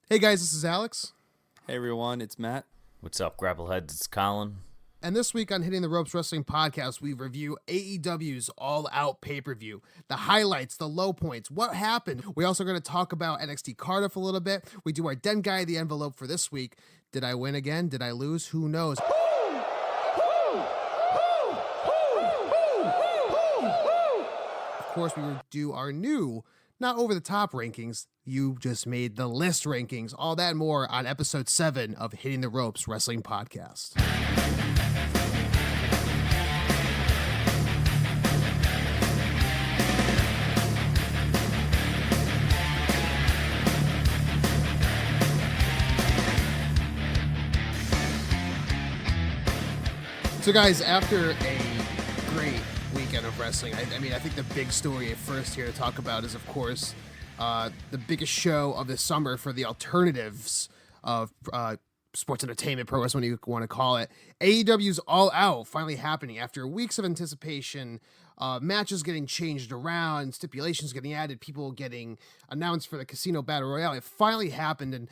Hey guys, this is Alex. Hey everyone, it's Matt. What's up, Grappleheads? It's Collin. And this week on Hitting the Ropes Wrestling Podcast, we review AEW's All Out pay-per-view, the highlights, the low points, what happened. We also going to talk about NXT Cardiff a little bit. We do our Den Guy of the Envelope for this week. Did I win again? Did I lose? Who knows? Of course, we will do our new, not over-the-top rankings. You just made the list rankings. All that and more on episode 7 of Hitting the Ropes Wrestling Podcast. So, guys, after a great weekend of wrestling, I think the big story at first here to talk about is, of course, the biggest show of the summer for the alternatives of sports entertainment, pro wrestling, you want to call it. AEW's All Out finally happening after weeks of anticipation. Matches getting changed around, stipulations getting added, people getting announced for the Casino Battle Royale. It finally happened, and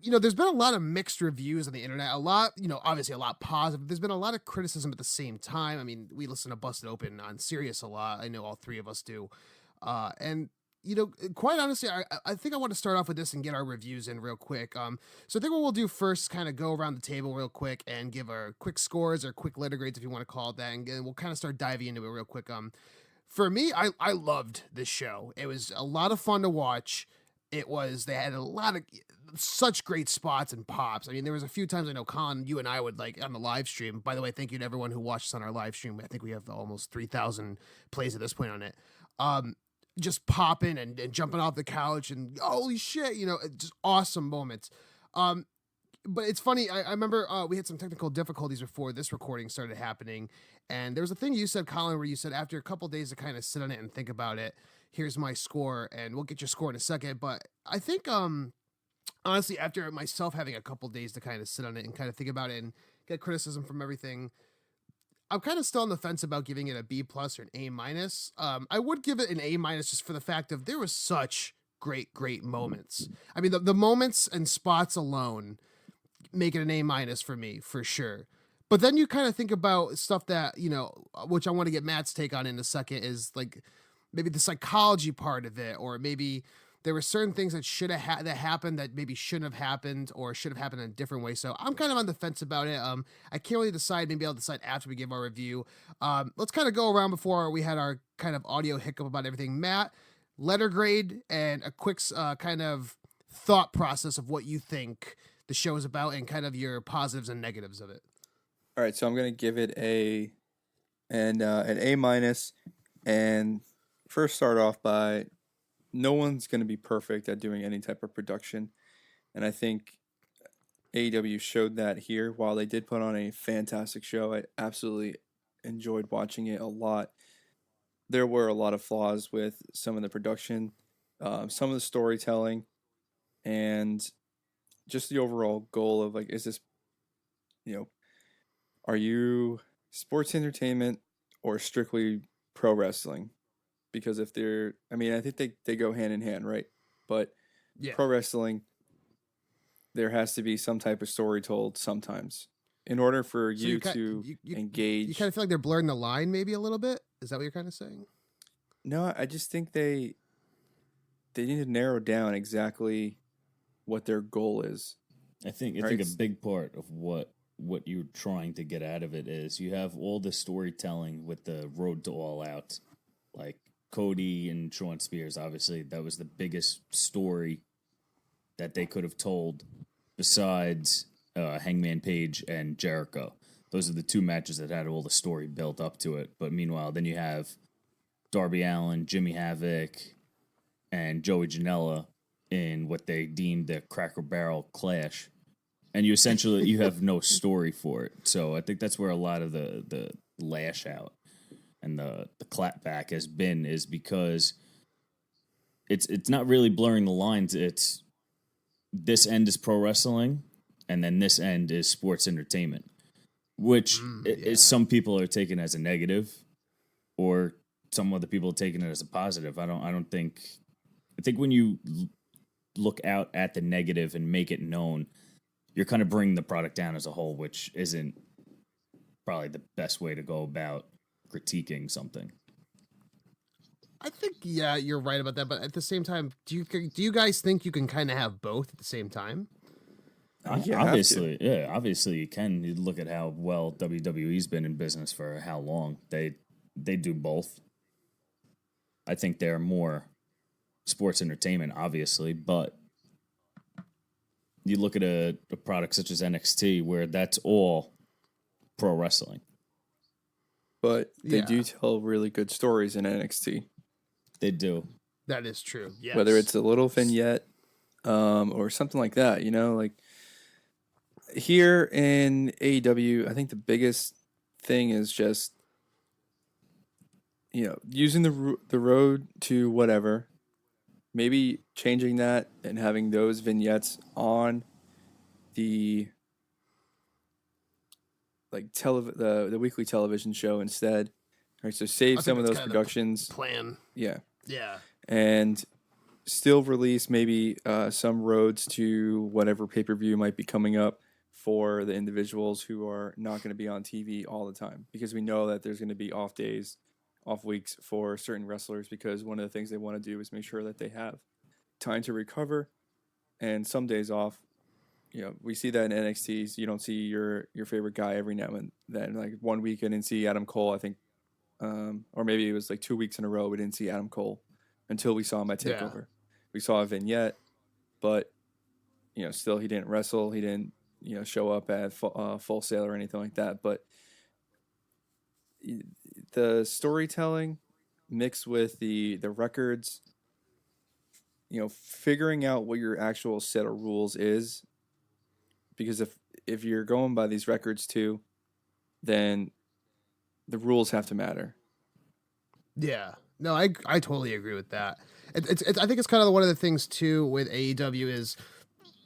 there's been a lot of mixed reviews on the internet. A lot, obviously a lot positive. There's been a lot of criticism at the same time. I mean, we listen to Busted Open on Sirius a lot. I know all three of us do, and quite honestly, I think I want to start off with this and get our reviews in real quick. So I think what we'll do first, kind of go around the table real quick and give our quick scores or quick letter grades, if you want to call it that, and we'll kind of start diving into it real quick. For me, I loved this show. It was a lot of fun to watch. They had a lot of such great spots and pops. I mean, there was a few times I know, Collin, you and I would on the live stream. By the way, thank you to everyone who watched us on our live stream. I think we have almost 3,000 plays at this point on it. Just popping and jumping off the couch and holy shit, just awesome moments. But it's funny. I remember we had some technical difficulties before this recording started happening. And there was a thing you said, Collin, where you said after a couple days to kind of sit on it and think about it, here's my score, and we'll get your score in a second. But I think, honestly, after myself having a couple days to kind of sit on it and kind of think about it and get criticism from everything, I'm kind of still on the fence about giving it a B plus or an A minus. I would give it an A minus just for the fact of there was such great moments. I mean, the moments and spots alone make it an A minus for me, for sure. But then you kind of think about stuff that, which I want to get Matt's take on in a second, is like maybe the psychology part of it, or maybe there were certain things that should have that happened that maybe shouldn't have happened or should have happened in a different way. So I'm kind of on the fence about it. I can't really decide. Maybe I'll decide after we give our review. Let's kind of go around before we had our kind of audio hiccup about everything. Matt, letter grade and a quick kind of thought process of what you think the show is about and kind of your positives and negatives of it. All right, so I'm gonna give it an A minus, and first start off by no one's gonna be perfect at doing any type of production, and I think AEW showed that here. While they did put on a fantastic show, I absolutely enjoyed watching it a lot. There were a lot of flaws with some of the production, some of the storytelling, and just the overall goal of is this, are you sports entertainment or strictly pro wrestling? Because if they're, I think they go hand in hand, right? But Yeah. pro wrestling, there has to be some type of story told sometimes in order for So you to engage. You kind of feel like they're blurring the line maybe a little bit? Is that what you're kind of saying? No, I just think they need to narrow down exactly what their goal is. I think a big part of what you're trying to get out of it is you have all the storytelling with the road to All Out, like Cody and Shawn Spears. Obviously, that was the biggest story that they could have told, besides Hangman Page and Jericho. Those are the two matches that had all the story built up to it. But meanwhile, then you have Darby Allin, Jimmy Havoc, and Joey Janela in what they deemed the Cracker Barrel clash, and you have no story for it. So I think that's where a lot of the lash out and the clapback has been, is because it's not really blurring the lines. It's this end is pro wrestling, and then this end is sports entertainment, which is, some people are taking as a negative, or some other people are taking it as a positive. I think when you look out at the negative and make it known, you're kind of bringing the product down as a whole, which isn't probably the best way to go about critiquing something. I think you're right about that, but at the same time, do you guys think you can kind of have both at the same time? Obviously you can. You look at how well WWE's been in business for how long. They do both. I think they're more sports entertainment, obviously, but you look at a product such as NXT, where that's all pro wrestling. But they do tell really good stories in NXT. They do. That is true. Yes. Whether it's a little vignette or something like that, like here in AEW, I think the biggest thing is just using the road to whatever, maybe changing that and having those vignettes on the the weekly television show instead. All right, so save some of those productions. Plan. Yeah. Yeah. And still release maybe some roads to whatever pay-per-view might be coming up for the individuals who are not going to be on TV all the time, because we know that there's going to be off days, off weeks for certain wrestlers, because one of the things they want to do is make sure that they have time to recover and some days off. We see that in NXT. You don't see your favorite guy every now and then. Like one week I didn't see Adam Cole, I think, or maybe it was like 2 weeks in a row we didn't see Adam Cole until we saw him at TakeOver. Yeah. We saw a vignette, but still he didn't wrestle. He didn't show up at Full Sail or anything like that. But the storytelling mixed with the records, figuring out what your actual set of rules is, because if you're going by these records too, then the rules have to matter. Yeah. No, I totally agree with that. It's I think it's kind of one of the things too with AEW is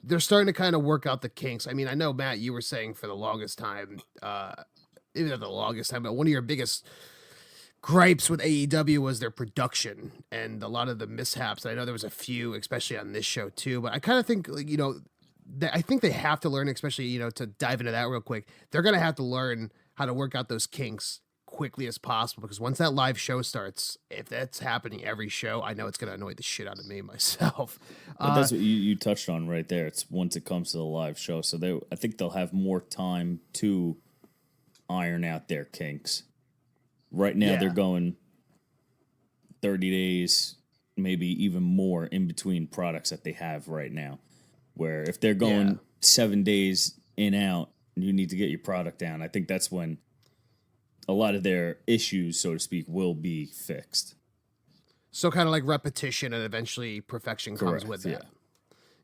they're starting to kind of work out the kinks. I mean, I know, Matt, you were saying for the longest time, maybe not the longest time, but one of your biggest gripes with AEW was their production and a lot of the mishaps. I know there was a few, especially on this show too, but I kind of think, I think they have to learn, especially, to dive into that real quick. They're going to have to learn how to work out those kinks quickly as possible, because once that live show starts, if that's happening every show, I know it's going to annoy the shit out of me myself. But that's what you touched on right there. It's once it comes to the live show. So I think they'll have more time to iron out their kinks. Right now they're going 30 days, maybe even more in between products that they have right now. Where if they're going 7 days in out and you need to get your product down, I think that's when a lot of their issues, so to speak, will be fixed. So kind of like repetition and eventually perfection comes with that.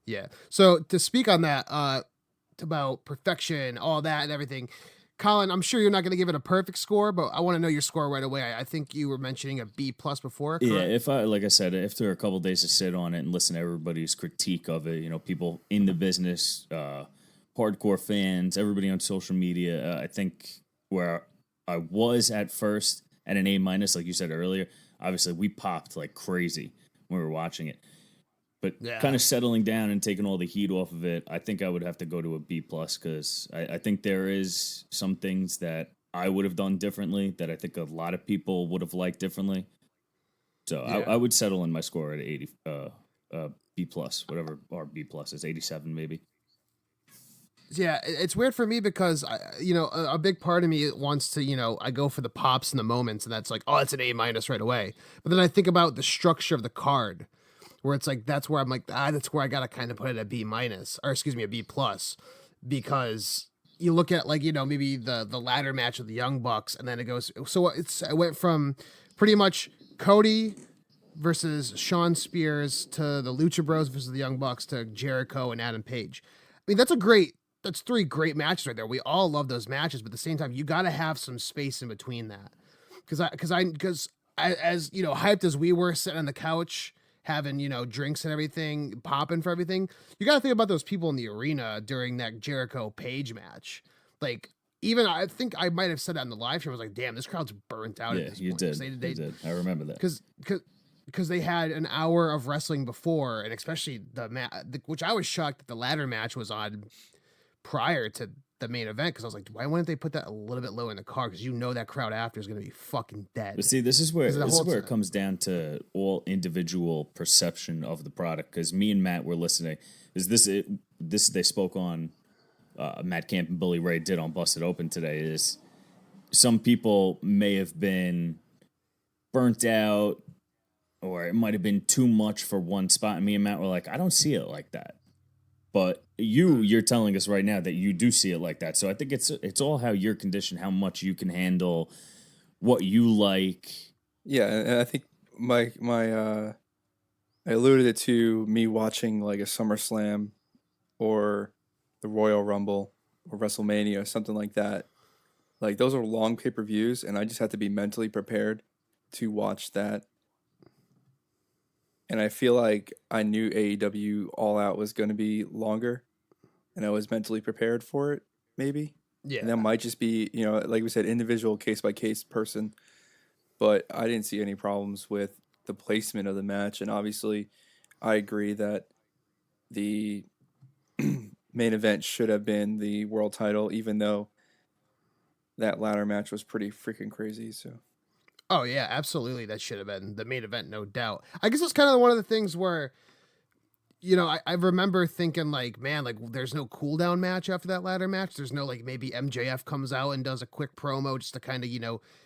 Yeah. So to speak on that, about perfection, all that and everything, Collin, I'm sure you're not going to give it a perfect score, but I want to know your score right away. I think you were mentioning a B+ before. Correct? Yeah, like I said, after a couple of days to sit on it and listen to everybody's critique of it, people in the business, hardcore fans, everybody on social media, I think where I was at first at an A-, like you said earlier, obviously we popped like crazy when we were watching it. But kind of settling down and taking all the heat off of it, I think I would have to go to a B+, because I think there is some things that I would have done differently that I think a lot of people would have liked differently. So I would settle in my score at 80, B+, whatever our B+ is, 87 maybe. Yeah, it's weird for me because, a big part of me wants to, I go for the pops and the moments, and that's like, oh, it's an A- right away. But then I think about the structure of the card, where it's like, that's where I'm like, that's where I got to kind of put it at B-, or excuse me, a B+, because you look at maybe the ladder match of the Young Bucks, and then it goes, so I went from pretty much Cody versus Shawn Spears to the Lucha Bros versus the Young Bucks to Jericho and Adam Page. I mean, that's 3 great matches right there. We all love those matches, but at the same time, you got to have some space in between that. Because as hyped as we were sitting on the couch, having, drinks and everything, popping for everything, you got to think about those people in the arena during that Jericho Page match. Like, even I think I might have said that in the live stream. I was like, damn, this crowd's burnt out at this point. You did. I remember that. because they had an hour of wrestling before, and especially which I was shocked that the ladder match was on prior to the main event, because I was like, why wouldn't they put that a little bit lower in the card? Because that crowd after is going to be fucking dead. But see, this is where it comes down to all individual perception of the product. Because me and Matt were listening. This they spoke on. Matt Camp and Bully Ray did on Busted Open today. Is some people may have been burnt out, or it might have been too much for one spot. And me and Matt were like, I don't see it like that. But you're telling us right now that you do see it like that. So I think it's all how you're conditioned, how much you can handle, what you like. Yeah, and I think my I alluded it to me watching like a SummerSlam or the Royal Rumble or WrestleMania or something like that. Like those are long pay-per-views, and I just have to be mentally prepared to watch that. And I feel like I knew AEW All Out was going to be longer, and I was mentally prepared for it, maybe. Yeah. And that might just be, like we said, individual case-by-case person. But I didn't see any problems with the placement of the match. And obviously, I agree that the main event should have been the world title, even though that ladder match was pretty freaking crazy. So. Oh yeah, absolutely. That should have been the main event, no doubt. I guess it's kind of one of the things where, I remember thinking like, man, like there's no cooldown match after that ladder match. There's no like maybe MJF comes out and does a quick promo just to kind of,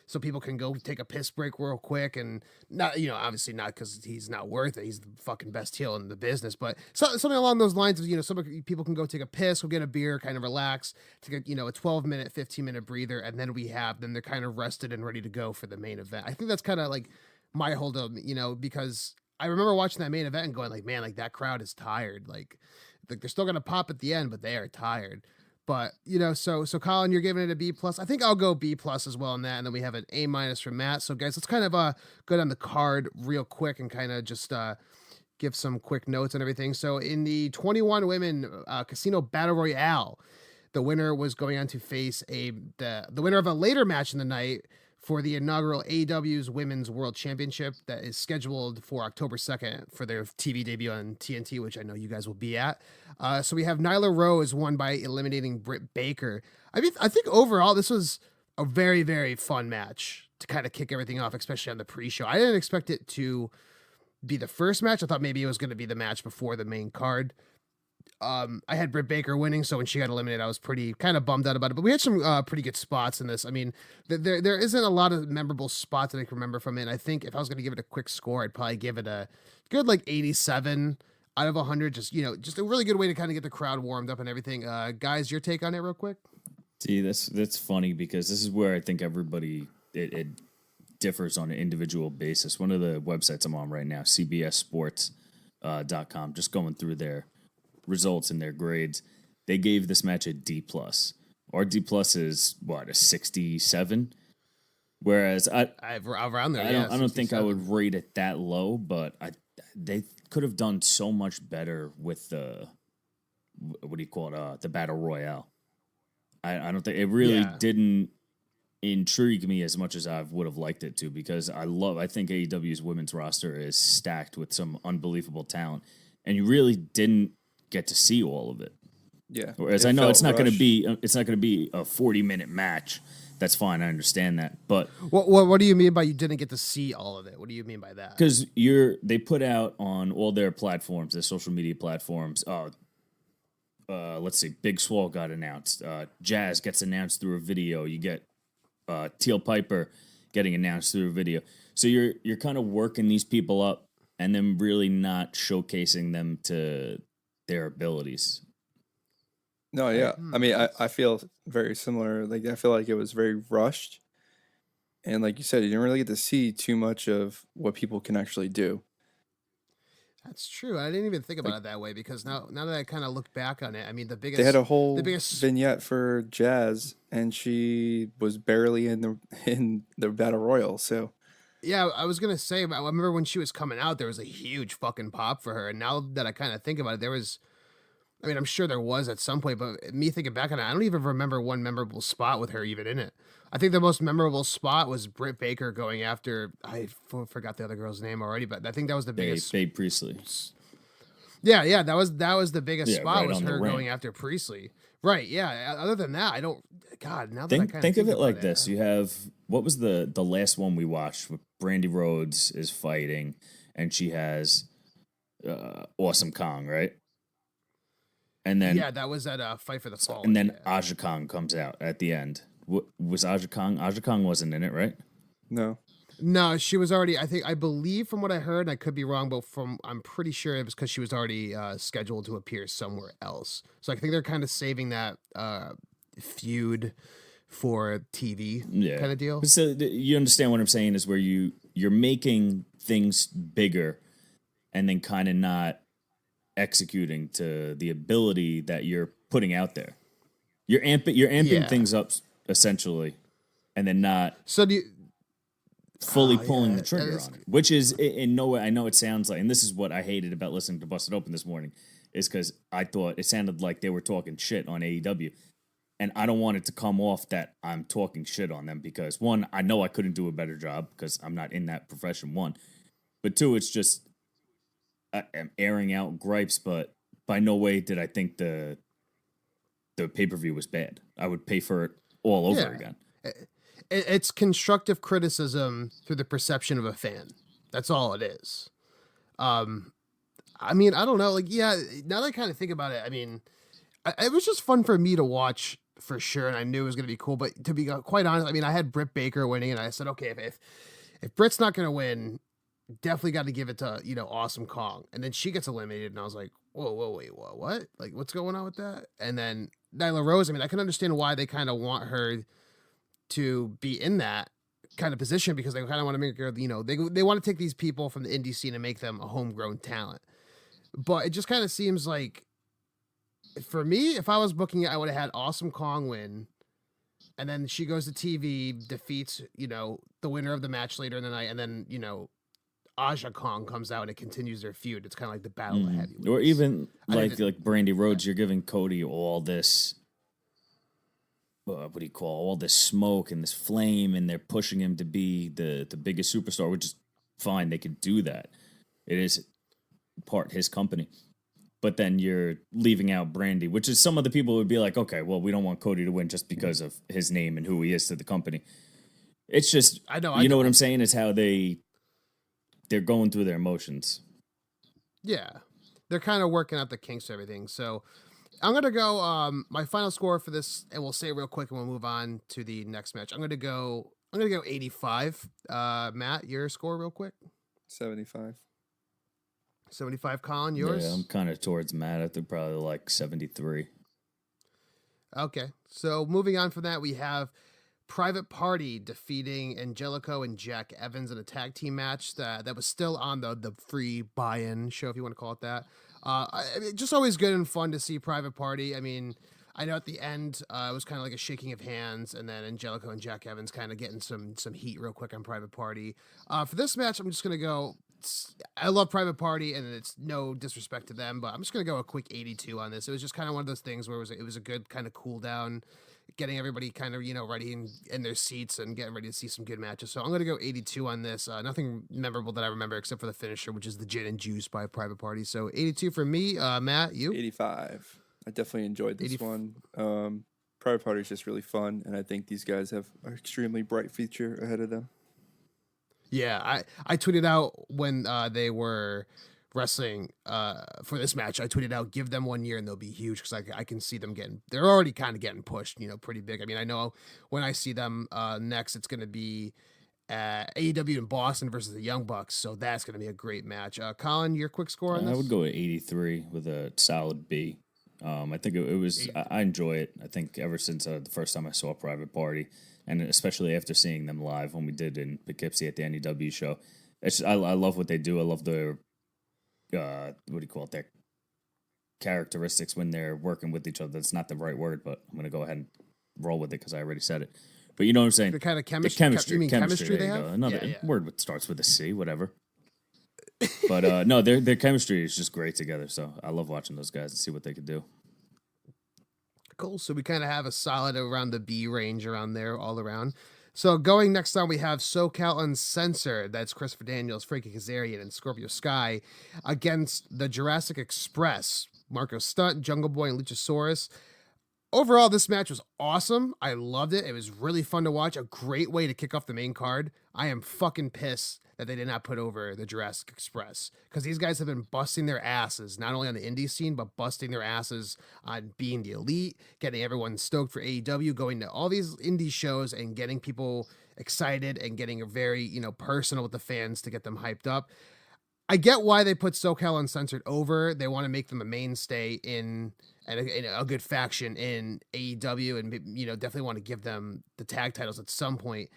so people can go take a piss break real quick, and not, obviously not because he's not worth it. He's the fucking best heel in the business, but something along those lines of, some people can go take a piss, go get a beer, kind of relax, take a, a 12-minute, 15-minute breather, and then then they're kind of rested and ready to go for the main event. I think that's kind of like my hold up, because I remember watching that main event and going like, man, like that crowd is tired. Like they're still gonna pop at the end, but they are tired. But so Collin, you're giving it a B plus. I think I'll go B plus as well on that, and then we have an A minus from Matt. So guys, let's kind of go down the card real quick and kind of just give some quick notes and everything. So in the 21 women casino battle royale, the winner was going on to face the winner of a later match in the night for the inaugural AEW's Women's World Championship that is scheduled for October 2nd for their TV debut on TNT, which I know you guys will be at. So we have Nyla Rose won by eliminating Britt Baker. I mean, I think overall this was a very, very fun match to kind of kick everything off, especially on the pre-show. I didn't expect it to be the first match. I thought maybe it was going to be the match before the main card. I had Britt Baker winning, so when she got eliminated, I was pretty kind of bummed out about it. But we had some pretty good spots in this. I mean, there isn't a lot of memorable spots that I can remember from it. And I think if I was going to give it a quick score, I'd probably give it a good like 87 out of 100. Just just a really good way to kind of get the crowd warmed up and everything. Guys, your take on it, real quick. See, that's funny because this is where I think everybody it differs on an individual basis. One of the websites I'm on right now, CBSSports.com, just going through their results and their grades, they gave this match a D plus. Our D plus is what, a 67, whereas around there. I don't think I would rate it that low, but they could have done so much better with the what do you call it, the battle royale. I don't think it really didn't intrigue me as much as I would have liked it to, because I think AEW's women's roster is stacked with some unbelievable talent, and you really didn't get to see all of it. Yeah. Whereas I know it's not going to be a 40-minute match. That's fine. I understand that. But what do you mean by you didn't get to see all of it? What do you mean by that? Because they put out on all their platforms, their social media platforms. Let's see, Big Swole got announced. Jazz gets announced through a video. You get Teal Piper getting announced through a video. So you're kind of working these people up and then really not showcasing them to their abilities. No, yeah. I mean, I feel very similar. Like, I feel like it was very rushed. And like you said, you didn't really get to see too much of what people can actually do. That's true. I didn't even think about it that way, because now that I kind of look back on it, I mean, they had a whole vignette for Jazz, and she was barely in the Battle Royal. So yeah, I was gonna say, I remember when she was coming out, there was a huge fucking pop for her, and now that I kind of think about it, there was I mean, I'm sure there was at some point, but me thinking back on it, I don't even remember one memorable spot with her even in it. I think the most memorable spot was Britt Baker going after, forgot the other girl's name already, but I think that was the biggest. Babe Priestley. Yeah, that was the biggest Yeah, spot right was on the her ramp. going after Priestley. Right, yeah. Other than that, I don't. God, now that I kind Think of it about like this: you have what was the last one we watched? With Brandy Rhodes is fighting, and she has Awesome Kong, right? And then Yeah, that was at Fight for the Fallen. and then yeah. Aja Kong comes out at the end. Was Aja Kong? Aja Kong wasn't in it, right? No. No, she was already. I believe from what I heard, and I could be wrong, but I'm pretty sure it was because she was already scheduled to appear somewhere else. So I think they're kind of saving that feud for TV kind of deal. So you understand what I'm saying is where you're making things bigger, and then kind of not executing to the ability that you're putting out there. You're amping things up essentially, and then not So do you, fully pulling the trigger on it, which is in no way. I know it sounds like, and this is what I hated about listening to Busted Open this morning, is because I thought it sounded like they were talking shit on AEW, and I don't want it to come off that I'm talking shit on them because one, I know I couldn't do a better job because I'm not in that profession. One, but two, it's just I'm airing out gripes, but by no way did I think the pay-per-view was bad. I would pay for it all over again. It's constructive criticism through the perception of a fan. That's all it is. I mean, I don't know. Like, yeah, now that I kind of think about it, I mean, it was just fun for me to watch for sure, and I knew it was going to be cool. But to be quite honest, I mean, I had Britt Baker winning, and I said, okay, if Britt's not going to win, definitely got to give it to Awesome Kong. And then she gets eliminated, and I was like, whoa, wait, what? Like, what's going on with that? And then Nyla Rose. I mean, I can understand why they kind of want her to be in that kind of position because they kind of want to make her, they want to take these people from the indie scene and make them a homegrown talent. But it just kind of seems like, for me, if I was booking it, I would have had Awesome Kong win, and then she goes to TV, defeats, the winner of the match later in the night, and then, Aja Kong comes out and it continues their feud. It's kind of like the battle of heavyweights. Or even like Brandy Rhodes, you're giving Cody all this, what do you call, all this smoke and this flame, and they're pushing him to be the biggest superstar, which is fine. They could do that. It is part his company. But then you're leaving out Brandy, which is some of the people would be like, okay, well, we don't want Cody to win just because of his name and who he is to the company. It's just, I know what I'm saying? It's how they're going through their emotions. Yeah. They're kind of working out the kinks of everything. So I'm going to go, my final score for this, and we'll say it real quick and we'll move on to the next match. I'm going to go 85. Matt, your score real quick? 75. 75, Collin, yours? Yeah, I'm kind of towards Matt. I think probably like 73. Okay. So moving on from that, we have Private Party defeating Angelico and Jack Evans in a tag team match that was still on the free buy-in show, if you want to call it that. Just always good and fun to see Private Party. I mean, I know at the end it was kind of like a shaking of hands, and then Angelico and Jack Evans kind of getting some heat real quick on Private Party. For this match, I'm just going to go, I love Private Party, and it's no disrespect to them, but I'm just going to go a quick 82 on this. It was just kind of one of those things where it was a good kind of cool down, getting everybody kind of, ready in their seats and getting ready to see some good matches. So I'm going to go 82 on this. Nothing memorable that I remember except for the finisher, which is the Gin and Juice by Private Party. So 82 for me. Matt, you? 85. I definitely enjoyed this one. Private Party is just really fun, and I think these guys have an extremely bright future ahead of them. Yeah, I tweeted out when they were wrestling for this match. I tweeted out, give them 1 year and they'll be huge, because I can see them they're already kind of getting pushed, pretty big. I mean, I know when I see them next, it's going to be AEW in Boston versus the Young Bucks, so that's going to be a great match. Collin, your quick score on this? I would go at 83 with a solid B. I think it was, I enjoy it. I think ever since the first time I saw Private Party, and especially after seeing them live when we did in Poughkeepsie at the NEW show, I love what they do. I love their, what do you call it, their characteristics when they're working with each other. That's not the right word, but I'm going to go ahead and roll with it because I already said it. But you know what I'm saying? The kind of chemistry. You mean chemistry they have? Another word that starts with a C, whatever. But no, their chemistry is just great together. So I love watching those guys and see what they could do. Cool. So we kind of have a solid around the B range around there all around. So going next on, we have SoCal Uncensored. That's Christopher Daniels, Frankie Kazarian, and Scorpio Sky against the Jurassic Express, Marco Stunt, Jungle Boy, and Luchasaurus. Overall, this match was awesome. I loved it. It was really fun to watch. A great way to kick off the main card. I am fucking pissed that they did not put over the Jurassic Express, because these guys have been busting their asses, not only on the indie scene, but busting their asses on being the elite, getting everyone stoked for AEW, going to all these indie shows and getting people excited and getting very, personal with the fans to get them hyped up. I get why they put SoCal Uncensored over. They want to make them a mainstay in a good faction in AEW, and definitely want to give them the tag titles at some point.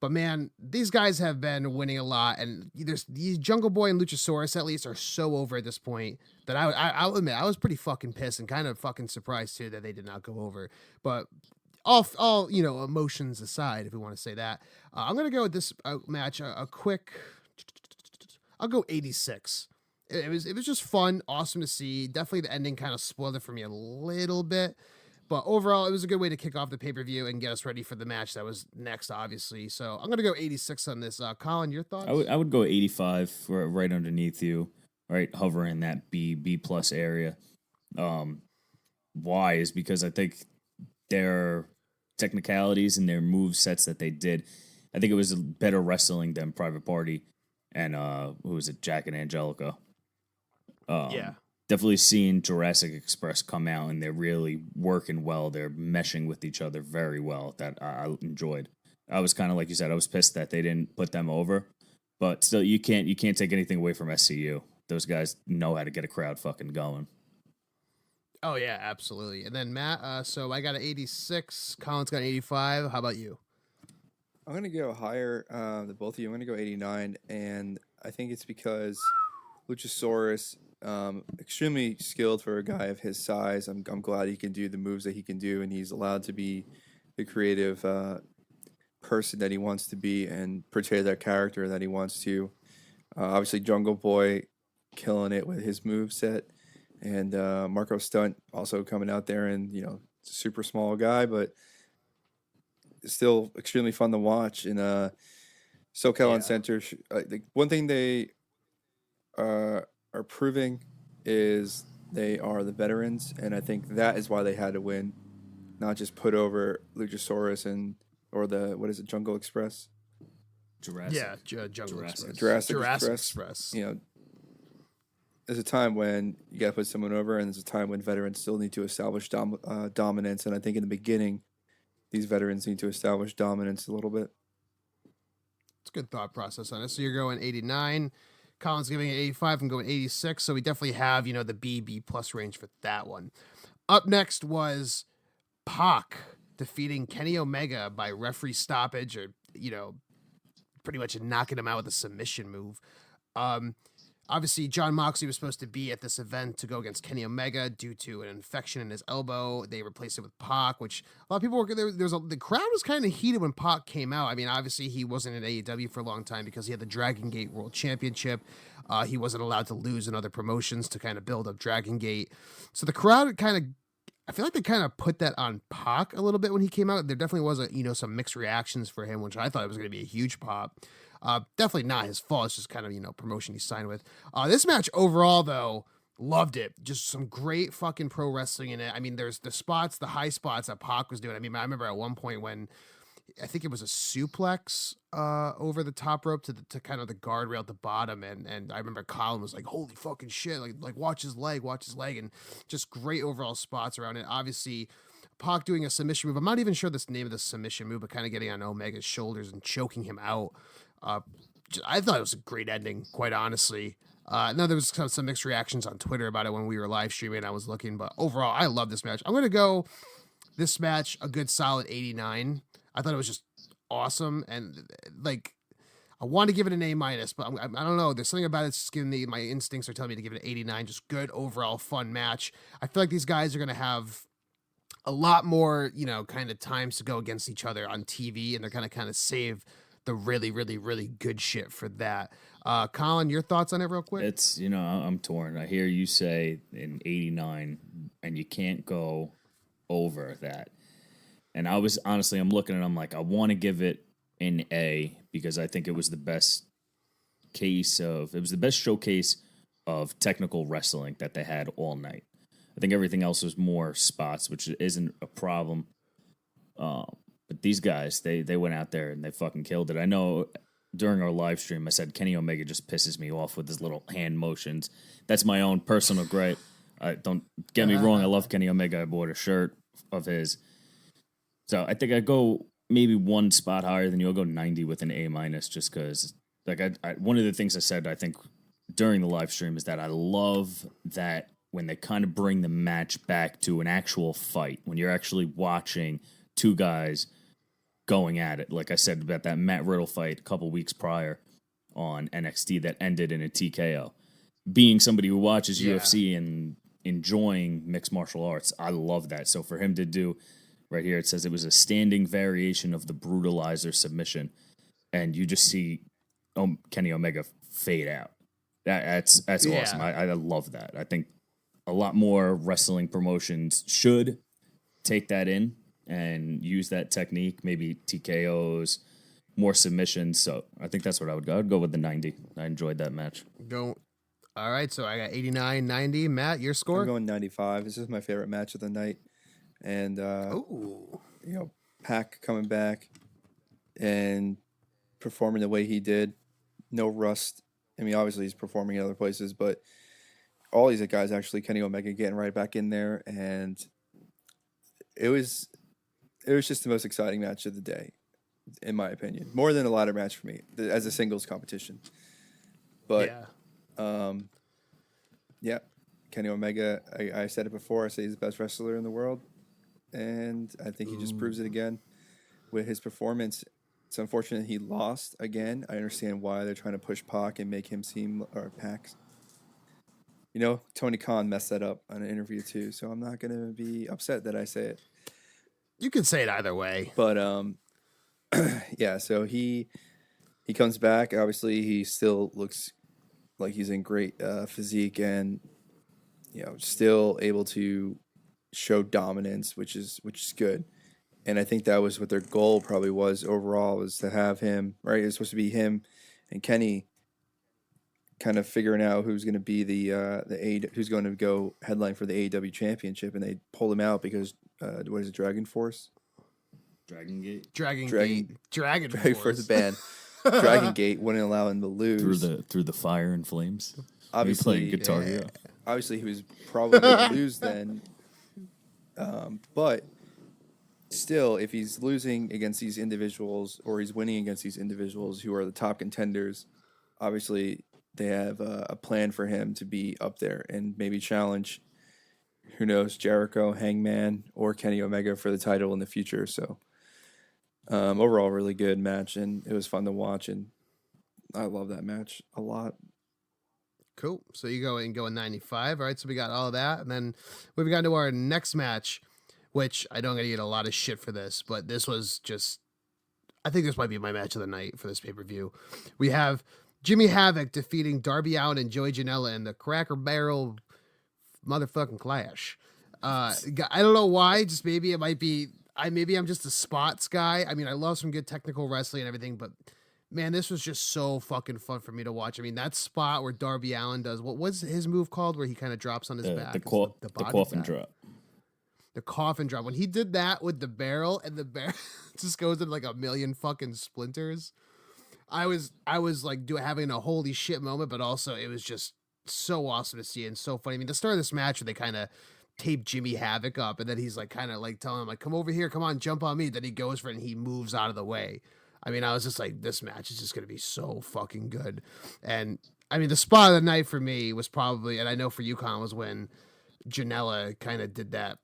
But man, these guys have been winning a lot, and there's these Jungle Boy and Luchasaurus at least are so over at this point that I'll admit I was pretty fucking pissed and kind of fucking surprised too that they did not go over. But all emotions aside, if we want to say that, I'm gonna go with this match a quick. I'll go 86. It was just fun, awesome to see. Definitely the ending kind of spoiled it for me a little bit, but overall it was a good way to kick off the pay-per-view and get us ready for the match that was next, obviously. So I'm gonna go 86 on this. Colin, your thoughts? I would go 85 for right underneath you, right, hovering that B plus area. Why is because I think their technicalities and their move sets that they did, I think it was better wrestling than Private Party and who was it, Jack and Angelica. Yeah. Definitely seeing Jurassic Express come out and they're really working well. They're meshing with each other very well. That I enjoyed. I was kind of like you said. I was pissed that they didn't put them over, but still, you can't take anything away from SCU. Those guys know how to get a crowd fucking going. Oh yeah, absolutely. And then Matt, so I got an 86. Colin's got an 85. How about you? I'm going to go higher than both of you. I'm going to go 89, and I think it's because Luchasaurus, extremely skilled for a guy of his size. I'm glad he can do the moves that he can do, and he's allowed to be the creative person that he wants to be and portray that character that he wants to. Obviously, Jungle Boy killing it with his move set, and Marco Stunt also coming out there and, super small guy, but still extremely fun to watch. And SoCal Uncensored, the one thing they are proving is they are the veterans, and I think that is why they had to win, not just put over Luchasaurus or Jungle Express. Jurassic. Yeah, Jungle Express. Jurassic Express. There's a time when you got to put someone over, and there's a time when veterans still need to establish dominance. And I think in the beginning, these veterans need to establish dominance a little bit. It's a good thought process on it. So you're going 89. Colin's giving it 85. I'm going 86. So we definitely have, the B plus range for that one. Up next was Pac defeating Kenny Omega by referee stoppage, or, pretty much knocking him out with a submission move. Obviously, Jon Moxley was supposed to be at this event to go against Kenny Omega due to an infection in his elbow. They replaced it with Pac, which a lot of people were there. The crowd was kind of heated when Pac came out. I mean, obviously, he wasn't in AEW for a long time because he had the Dragon Gate World Championship. He wasn't allowed to lose in other promotions to kind of build up Dragon Gate. So the crowd I feel like they kind of put that on Pac a little bit when he came out. There definitely was some mixed reactions for him, which I thought it was going to be a huge pop. Definitely not his fault. It's just kind of, promotion he signed with. This match overall, though, loved it. Just some great fucking pro wrestling in it. I mean, there's the high spots that Pac was doing. I mean, I remember at one point when I think it was a suplex over the top rope to kind of the guardrail at the bottom, and I remember Collin was like, "Holy fucking shit!" Like watch his leg, and just great overall spots around it. Obviously, Pac doing a submission move. I'm not even sure the name of the submission move, but kind of getting on Omega's shoulders and choking him out. I thought it was a great ending, quite honestly. Now there was some mixed reactions on Twitter about it when we were live streaming. I was looking, but overall, I love this match. I'm going to go this match a good solid 89. I thought it was just awesome, and I want to give it an A minus, but I don't know. There's something about it that's just giving me, my instincts are telling me to give it an 89. Just good overall fun match. I feel like these guys are going to have a lot more, kind of times to go against each other on TV, and they're going to kind of save the really, really, really good shit for that. Colin, your thoughts on it real quick? It's, I'm torn. I hear you say in 89, and you can't go over that. And I was honestly, I'm looking and I'm like, I want to give it an A because I think it was the best showcase of technical wrestling that they had all night. I think everything else was more spots, which isn't a problem. But these guys, they went out there and they fucking killed it. I know during our live stream, I said Kenny Omega just pisses me off with his little hand motions. That's my own personal gripe. Don't get me wrong. I love Kenny Omega. I bought a shirt of his. So I think I go maybe one spot higher than you. I'll go 90 with an A minus just because, like, one of the things I said, I think, during the live stream is that I love that when they kind of bring the match back to an actual fight, when you're actually watching two guys going at it. Like I said about that Matt Riddle fight a couple weeks prior on NXT that ended in a TKO. Being somebody who watches UFC and enjoying mixed martial arts, I love that. So for him to do, right here it says it was a standing variation of the brutalizer submission, and you just see Kenny Omega fade out. That's awesome. I love that. I think a lot more wrestling promotions should take that in and use that technique, maybe TKOs, more submissions. So I think that's what I would go. I'd go with the 90. I enjoyed that match. All right, so I got 89, 90. Matt, your score? I'm going 95. This is my favorite match of the night. And, Pac coming back and performing the way he did. No rust. I mean, obviously he's performing in other places, but all these guys actually, Kenny Omega getting right back in there, and it was just the most exciting match of the day, in my opinion. More than a ladder match for me as a singles competition. But Kenny Omega, I said it before, I say he's the best wrestler in the world, and I think he just proves it again with his performance. It's unfortunate he lost again. I understand why they're trying to push Pac and make him seem, or Pac. Tony Khan messed that up on an interview too, so I'm not going to be upset that I say it. You can say it either way. But, so he comes back. Obviously, he still looks like he's in great physique and, still able to show dominance, which is good. And I think that was what their goal probably was overall, was to have him, right? It was supposed to be him and Kenny kind of figuring out who's going to be who's going to go headline for the AEW championship, and they pulled him out because what is it, Dragon Force? Dragon Gate? Dragon Force band. Dragon Gate wouldn't allow him to lose. Through the fire and flames? Obviously, playing Guitar Hero. Obviously, he was probably going to lose then. But still, if he's losing against these individuals or he's winning against these individuals who are the top contenders, obviously they have a plan for him to be up there and maybe challenge, who knows, Jericho, Hangman, or Kenny Omega for the title in the future. So overall, really good match, and it was fun to watch, and I love that match a lot. Cool. So you go 95. All right, so we got all of that, and then we've got to our next match, which I don't going to get a lot of shit for this, but this was just, I think this might be my match of the night for this pay-per-view. We have Jimmy Havoc defeating Darby Allin and Joey Janela in the Cracker Barrel motherfucking clash. I don't know why, just maybe it might be, maybe I'm just a spots guy. I mean, I love some good technical wrestling and everything, but man, this was just so fucking fun for me to watch. I mean, that spot where Darby Allin does, what was his move called, where he kind of drops on his back? The coffin drop. The coffin drop. When he did that with the barrel, and the barrel just goes in like a million fucking splinters, I was like having a holy shit moment, but also it was just so awesome to see and so funny. I mean, the start of this match where they kind of tape Jimmy Havoc up, and then he's like kind of like telling him like, come over here, come on, jump on me. Then he goes for it and he moves out of the way. I mean, I was just like, this match is just going to be so fucking good. And I mean, the spot of the night for me was probably, and I know for UConn, was when Janela kind of did that,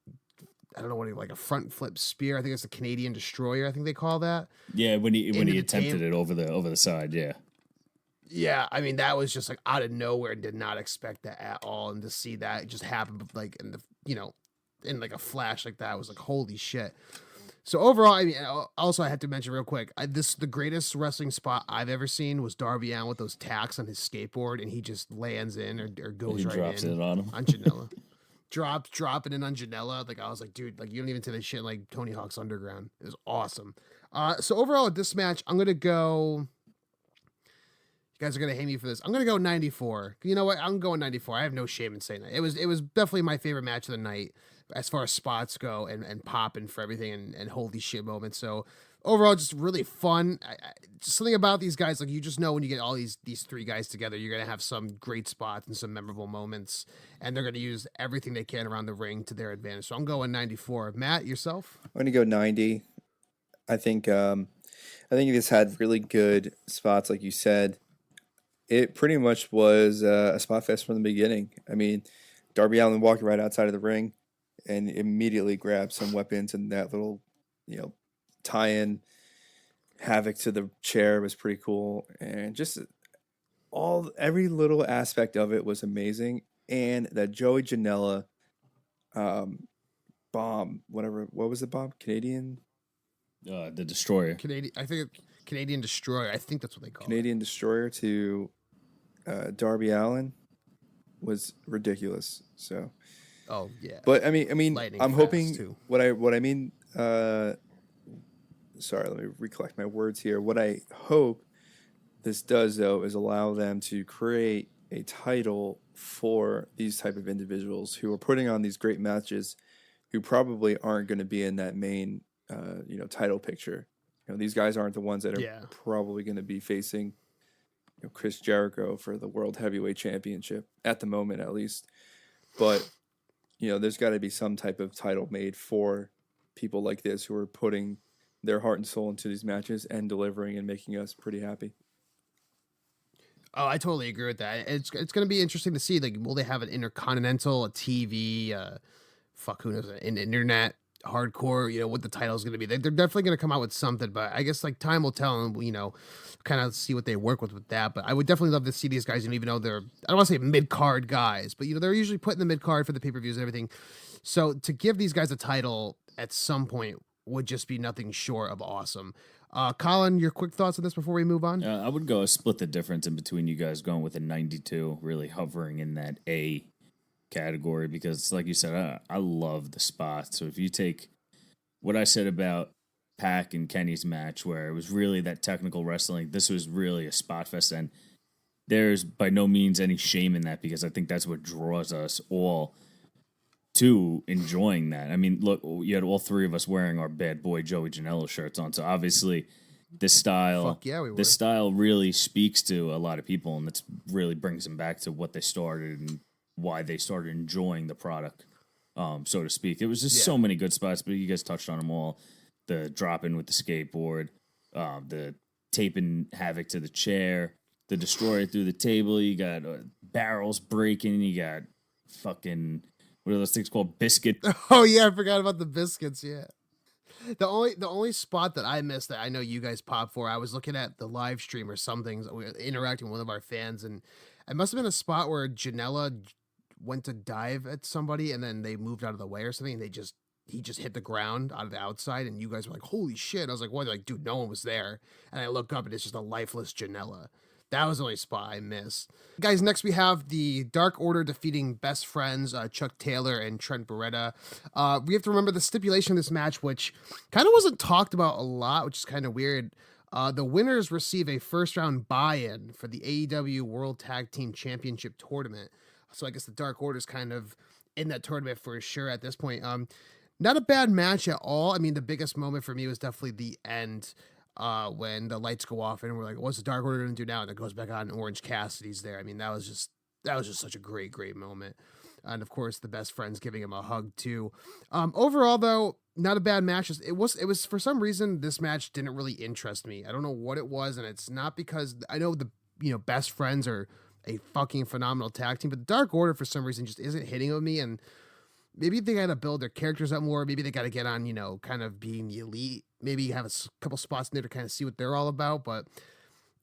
I don't know what, like a front flip spear. I think it's the Canadian Destroyer. I think they call that. Yeah, when he attempted it over the side. Yeah. Yeah, I mean, that was just like out of nowhere. Did not expect that at all, and to see that just happen like in the in like a flash like that was like, holy shit. So overall, I mean, also I have to mention real quick, the greatest wrestling spot I've ever seen was Darby Allin with those tacks on his skateboard, and he just lands in or goes He right drops in it on him. on Janela. Dropping in on Janela. Like, I was like, dude, like, you don't even say this shit like Tony Hawk's Underground. It was awesome. So overall at this match, I'm gonna go. You guys are gonna hate me for this. I'm gonna go 94. You know what? I'm going 94. I have no shame in saying that. It was definitely my favorite match of the night as far as spots go and popping for everything and holy shit moments. So overall, just really fun. Just something about these guys, like, you just know when you get all these three guys together, you're gonna have some great spots and some memorable moments, and they're gonna use everything they can around the ring to their advantage. So I'm going 94. Matt, yourself? I'm going to go 90. I think this had really good spots, like you said. It pretty much was a spot fest from the beginning. I mean, Darby Allin walked right outside of the ring and immediately grabbed some weapons, and that little, tie-in havoc to the chair was pretty cool, and just every little aspect of it was amazing. And that Joey Janela bomb, what was the bomb? Canadian The Destroyer. Canadian Destroyer. I think that's what they call Canadian Destroyer to Darby Allin was ridiculous. So, oh yeah. but I mean, Lightning I'm fast, hoping too. what I mean. Sorry, let me recollect my words here. What I hope this does, though, is allow them to create a title for these type of individuals who are putting on these great matches, who probably aren't going to be in that main, title picture. These guys aren't the ones that are probably going to be facing Chris Jericho for the World Heavyweight Championship at the moment, at least. But there's got to be some type of title made for people like this who are putting their heart and soul into these matches and delivering and making us pretty happy. Oh, I totally agree with that. It's going to be interesting to see. Like, will they have an intercontinental, a TV, who knows, an internet, hardcore? What the title is going to be. They're definitely going to come out with something, but I guess like time will tell, and kind of see what they work with that. But I would definitely love to see these guys, even though they're, I don't want to say mid card guys, but they're usually put in the mid card for the pay-per-views and everything. So to give these guys a title at some point would just be nothing short of awesome. Collin, your quick thoughts on this before we move on? I would go split the difference in between you guys, going with a 92, really hovering in that A category, because like you said, I love the spots. So if you take what I said about Pac and Kenny's match, where it was really that technical wrestling, this was really a spot fest, and there's by no means any shame in that, because I think that's what draws us all to enjoying that. I mean, look, you had all three of us wearing our Bad Boy Joey Janela shirts on, so obviously this style, this style really speaks to a lot of people, and it really brings them back to what they started and why they started enjoying the product, so to speak. It was just so many good spots, but you guys touched on them all. The drop in with the skateboard, the taping havoc to the chair, the destroyer through the table. You got barrels breaking. You got fucking, what are those things called? Biscuit. Oh yeah, I forgot about the biscuits. Yeah. The only spot that I missed that I know you guys popped for, I was looking at the live stream or something, interacting with one of our fans, and it must have been a spot where Janela went to dive at somebody and then they moved out of the way or something, and he just hit the ground out of the outside, and you guys were like, holy shit. I was like, what? They're like, dude, no one was there. And I look up and it's just a lifeless Janela. That was the only spot I missed. Guys, next we have the Dark Order defeating Best Friends, Chuck Taylor and Trent Beretta. We have to remember the stipulation of this match, which kind of wasn't talked about a lot, which is kind of weird. The winners receive a first-round buy-in for the AEW World Tag Team Championship Tournament. So I guess the Dark Order is kind of in that tournament for sure at this point. Not a bad match at all. I mean, the biggest moment for me was definitely the end, when the lights go off and we're like, what's the Dark Order going to do now? And it goes back on, and Orange Cassidy's there. I mean, that was just such a great moment. And of course, the Best Friends giving him a hug too. Overall though, not a bad match. It was for some reason, this match didn't really interest me. I don't know what it was. And it's not because I know the, Best Friends are a fucking phenomenal tag team, but the Dark Order for some reason just isn't hitting with me. And maybe they got to build their characters up more. Maybe they got to get on, kind of being the elite. Maybe have a couple spots in there to kind of see what they're all about. But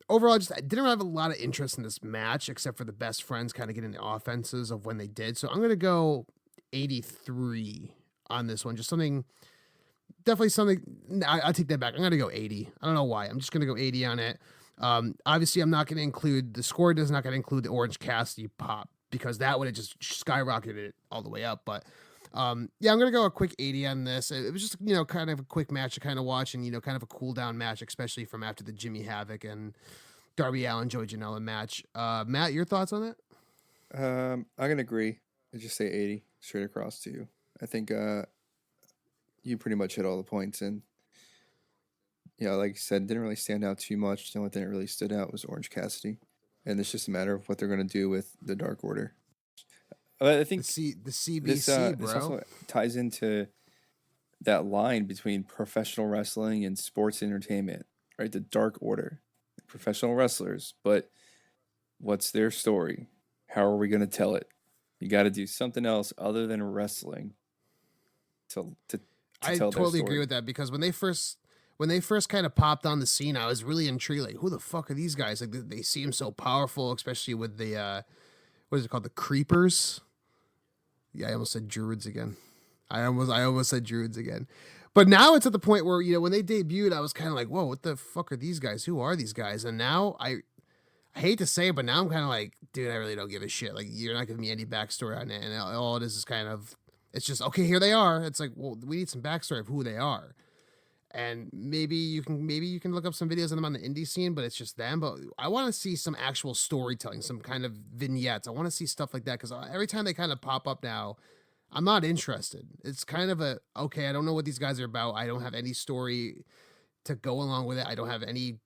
overall, I didn't have a lot of interest in this match, except for the Best Friends kind of getting the offenses of when they did. So I'm going to go 83 on this one. Just something definitely something. I'll take that back. I'm gonna go 80. I don't know why. I'm just gonna go 80 on it. Obviously, I'm not gonna include the score. Does not gonna include the Orange Cassidy pop because that would have just skyrocketed it all the way up. But yeah, I'm gonna go a quick 80 on this. It was just kind of a quick match to kind of watch and kind of a cool down match, especially from after the Jimmy Havoc and Darby Allin Joey Janela match. Matt, your thoughts on that? I'm gonna agree. I just say 80 straight across to you. I think you pretty much hit all the points, and like you said, didn't really stand out too much. The only thing that really stood out was Orange Cassidy, and it's just a matter of what they're gonna do with the Dark Order. I think the CBC, this bro. also ties into that line between professional wrestling and sports entertainment, right? The Dark Order, professional wrestlers, but what's their story? How are we going to tell it? You got to do something else other than wrestling to I tell their totally story. agree with that because when they first kind of popped on the scene, I was really intrigued. Like, who the fuck are these guys? Like, they seem so powerful, especially with the what is it called, the Creepers? Yeah, I almost said Druids again. I almost said Druids again. But now it's at the point where when they debuted, I was kind of like, whoa, what the fuck are these guys? Who are these guys? And now I hate to say it, but now I'm kind of like, dude, I really don't give a shit. Like, you're not giving me any backstory on it, and all it is kind of, it's just okay. Here they are. It's like, well, we need some backstory of who they are, and maybe you can look up some videos of them on the indie scene, but it's just them. But I want to see some actual storytelling, some kind of vignettes. I want to see stuff like that because every time they kind of pop up now, I'm not interested. It's kind of a okay. I don't know what these guys are about. I don't have any story to go along with it. I don't have any,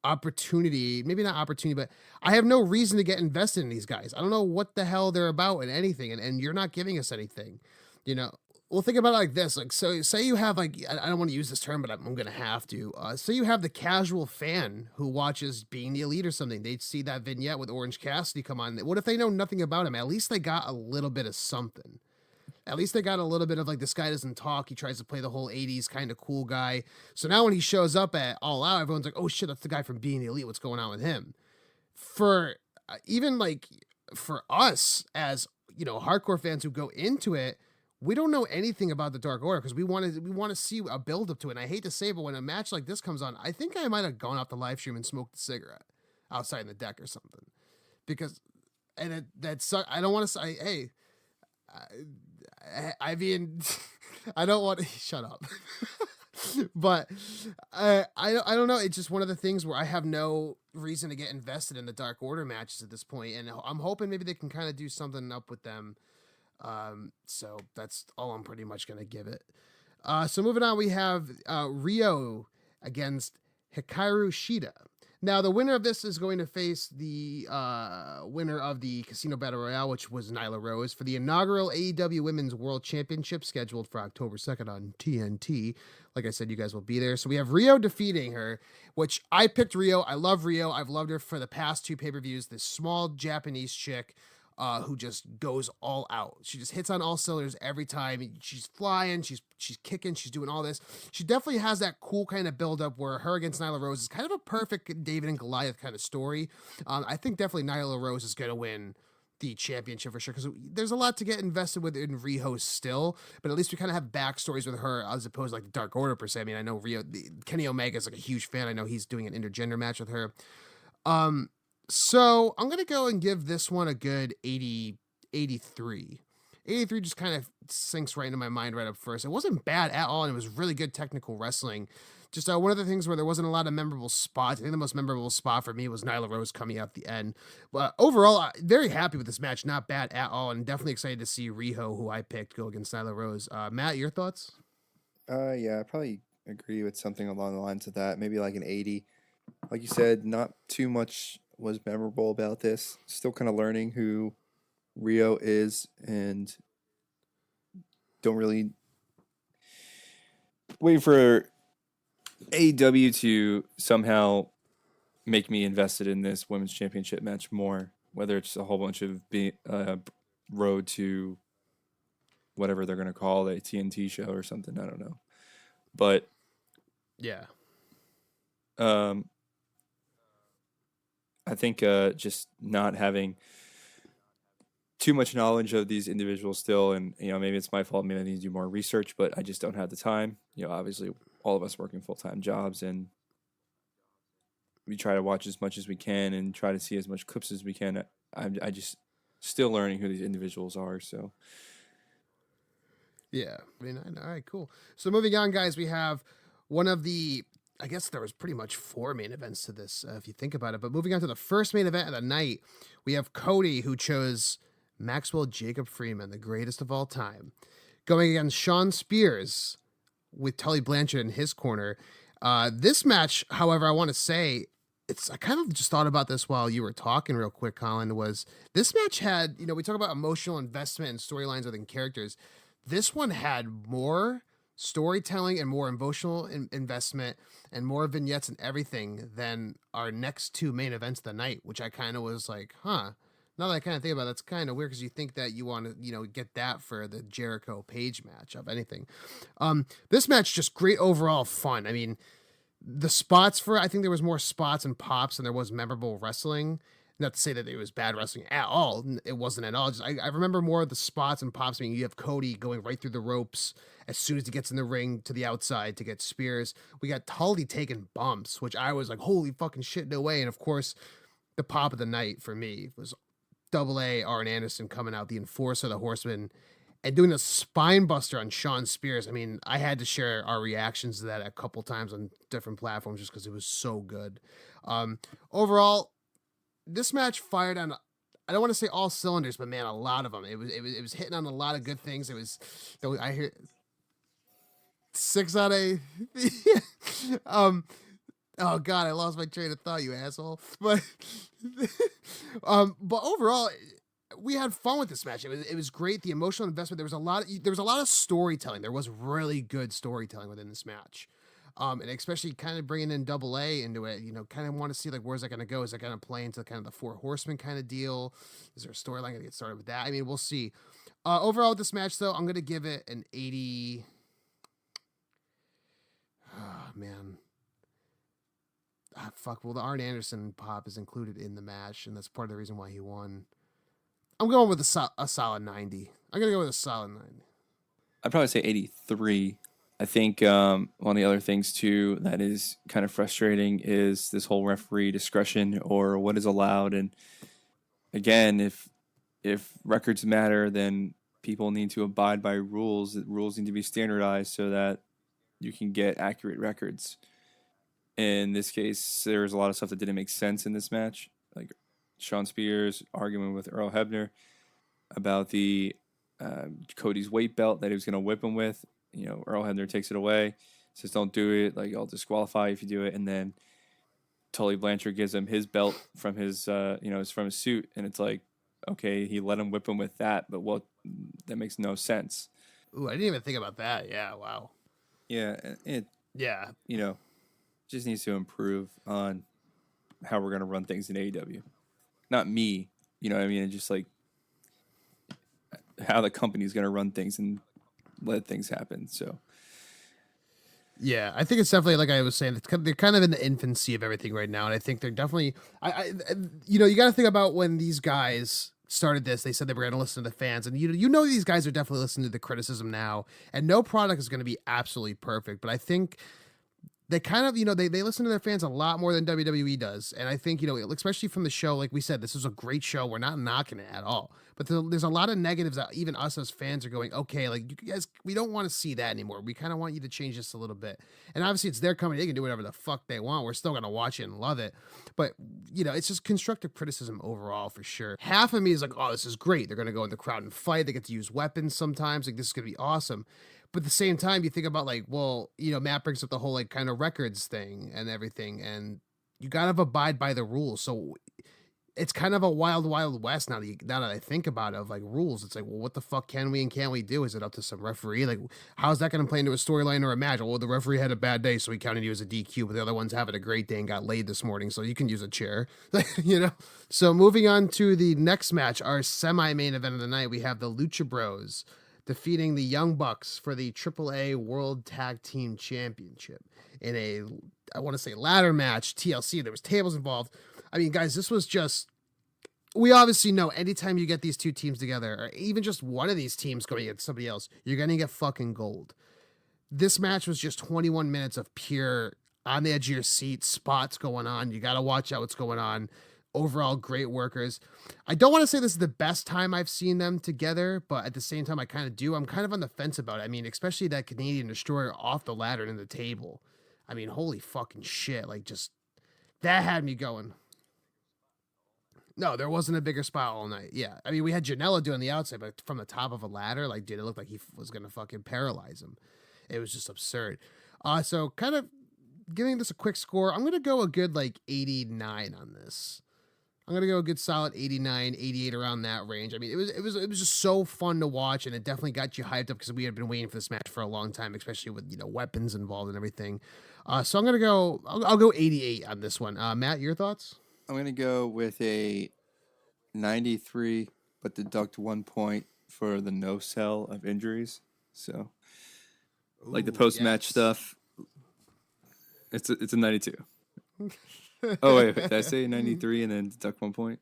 opportunity, maybe not opportunity, but I have no reason to get invested in these guys. I don't know what the hell they're about in anything, and you're not giving us anything. Well, think about it like this. Like, so say you have I don't want to use this term, but I'm gonna have to. Say you have the casual fan who watches Being the Elite or something. They'd see that vignette with Orange Cassidy come on. What if they know nothing about him? At least they got a little bit of something. At least they got a little bit of like, this guy doesn't talk. He tries to play the whole 80s kind of cool guy. So now when he shows up at All Out, everyone's like, oh shit, that's the guy from Being the Elite. What's going on with him? For even like for us as, hardcore fans who go into it, we don't know anything about the Dark Order because we want to see a build up to it. And I hate to say it, but when a match like this comes on, I think I might have gone off the live stream and smoked a cigarette outside in the deck or something. Because, and that's, I don't want to say, hey, I mean, I don't want to shut up, but I don't know. It's just one of the things where I have no reason to get invested in the Dark Order matches at this point, and I'm hoping maybe they can kind of do something up with them. So that's all I'm pretty much gonna give it. So moving on, we have Rio against Hikaru Shida. Now, the winner of this is going to face the winner of the Casino Battle Royale, which was Nyla Rose, for the inaugural AEW Women's World Championship scheduled for October 2nd on TNT. Like I said, you guys will be there. So we have Rio defeating her, which I picked Rio. I love Rio. I've loved her for the past two pay-per-views. This small Japanese chick who just goes all out. She just hits on all cylinders every time. She's flying, she's kicking, she's doing all this. She definitely has that cool kind of build up where her against Nyla Rose is kind of a perfect David and Goliath kind of story. I think definitely Nyla Rose is going to win the championship for sure because there's a lot to get invested with in Riho still, but at least we kind of have backstories with her as opposed to like the Dark Order per se. I mean, I know Kenny Omega is like a huge fan. I know he's doing an intergender match with her. So I'm going to go and give this one a good 83. 83 just kind of sinks right into my mind right up first. It wasn't bad at all, and it was really good technical wrestling. Just one of the things where there wasn't a lot of memorable spots. I think the most memorable spot for me was Nyla Rose coming out the end. But overall, very happy with this match. Not bad at all, and definitely excited to see Riho, who I picked, go against Nyla Rose. Matt, your thoughts? Yeah, I probably agree with something along the lines of that. Maybe like an 80. Like you said, not too much was memorable about this. Still kind of learning who Rio is and don't really wait for AEW to somehow make me invested in this women's championship match more, whether it's a whole bunch of road to whatever they're going to call it, a TNT show or something. I don't know. But yeah. I think just not having too much knowledge of these individuals still, and maybe it's my fault. Maybe I need to do more research, but I just don't have the time. Obviously, all of us working full-time jobs, and we try to watch as much as we can and try to see as much clips as we can. I just still learning who these individuals are. So Yeah. I mean, all right, cool. So moving on, guys, we have one of the, I guess there was pretty much 4 main events to this, if you think about it. But moving on to the first main event of the night, we have Cody, who chose Maxwell Jacob Freeman, the greatest of all time, going against Sean Spears with Tully Blanchard in his corner. This match, however, I want to say, I kind of just thought about this while you were talking real quick, Collin, was this match had, we talk about emotional investment and storylines within characters. This one had more storytelling and more emotional investment and more vignettes and everything than our next 2 main events of the night, which I kind of was like, huh. Now that I kind of think about it, that's kind of weird because you think that you want to, get that for the Jericho Page match of anything. This match, just great overall fun. I mean, the spots I think there was more spots and pops than there was memorable wrestling. Not to say that it was bad wrestling at all. It wasn't at all. Just, I remember more of the spots and pops. I mean, you have Cody going right through the ropes as soon as he gets in the ring to the outside to get Spears. We got Tully taking bumps, which I was like, holy fucking shit, no way. And of course, the pop of the night for me was AA Arn Anderson coming out, the enforcer, the Horseman, and doing a spine buster on Sean Spears. I mean, I had to share our reactions to that a couple times on different platforms just because it was so good. Overall, this match fired on, I don't want to say all cylinders, but man, a lot of them. It was hitting on a lot of good things. It was, I hear 6 out of 8. Oh God, I lost my train of thought, you asshole. But overall, we had fun with this match. It was great. The emotional investment. There was a lot of storytelling. There was really good storytelling within this match. And especially kind of bringing in AA into it, kind of want to see like, where's that going to go? Is that going to play into kind of the 4 Horsemen kind of deal? Is there a storyline going to get started with that? I mean, we'll see. Overall with this match though, I'm going to give it an 80. Oh man. Fuck. Well, the Arn Anderson pop is included in the match, and that's part of the reason why he won. I'm going with a solid 90. I'm going to go with a solid 90. I'd probably say 83. I think one of the other things too that is kind of frustrating is this whole referee discretion or what is allowed. And again, if records matter, then people need to abide by rules. Rules need to be standardized so that you can get accurate records. In this case, there's a lot of stuff that didn't make sense in this match, like Sean Spears arguing with Earl Hebner about the Cody's weight belt that he was going to whip him with. Earl Hebner takes it away, says, don't do it. Like, I'll disqualify if you do it. And then Tully Blanchard gives him his belt from his, from his suit. And it's like, okay, he let him whip him with that, but that makes no sense. Ooh, I didn't even think about that. Yeah. Wow. Yeah. Yeah. Just needs to improve on how we're going to run things in AEW. Not me, what I mean? Just like how the company's going to run things and let things happen. So yeah, I think it's definitely, like I was saying, they're kind of in the infancy of everything right now, and I think they're definitely, you got to think about when these guys started this. They said they were going to listen to the fans, and these guys are definitely listening to the criticism now, and no product is going to be absolutely perfect, but I think they kind of, they listen to their fans a lot more than WWE does. And I think, especially from the show, like we said, this is a great show. We're not knocking it at all. But there's a lot of negatives that even us as fans are going, okay, like, you guys, we don't want to see that anymore. We kind of want you to change this a little bit. And obviously it's their company. They can do whatever the fuck they want. We're still going to watch it and love it. But, it's just constructive criticism overall for sure. Half of me is like, oh, this is great. They're going to go in the crowd and fight. They get to use weapons sometimes. Like, this is going to be awesome. But at the same time, you think about like, well, Matt brings up the whole like kind of records thing and everything, and you gotta abide by the rules. So it's kind of a wild, wild west now that I think about it, of like rules. It's like, well, what the fuck can we and can't we do? Is it up to some referee? Like, how's that going to play into a storyline or a match? Well, the referee had a bad day, so he counted you as a DQ, but the other one's having a great day and got laid this morning, so you can use a chair. So moving on to the next match, our semi-main event of the night, we have the Lucha Bros defeating the Young Bucks for the AAA World Tag Team Championship in a, I want to say, ladder match, TLC. There was tables involved. I mean, guys, this was just we obviously know anytime you get these two teams together, or even just one of these teams going against somebody else, you're going to get fucking gold. This match was just 21 minutes of pure on the edge of your seat, spots going on. You got to watch out what's going on. Overall, great workers. I don't want to say this is the best time I've seen them together, but at the same time, I kind of do. I'm kind of on the fence about it. I mean, especially that Canadian Destroyer off the ladder and in the table. I mean, holy fucking shit. Like, just, that had me going. No, there wasn't a bigger spot all night. Yeah. I mean, we had Janela doing the outside, but from the top of a ladder, like, dude, it looked like he was going to fucking paralyze him. It was just absurd. So kind of giving this a quick score, I'm going to go a good, like, 89 on this. I'm going to go a good solid 89, 88 around that range. I mean, it was just so fun to watch, and it definitely got you hyped up because we had been waiting for this match for a long time, especially with, you know, weapons involved and everything. So I'm going to go, I'll go 88 on this one. Matt, your thoughts? I'm going to go with a 93, but deduct 1 point for the no sell of injuries. So, like the post-match stuff, it's a 92. Oh, wait, did I say 93 and then deduct 1 point?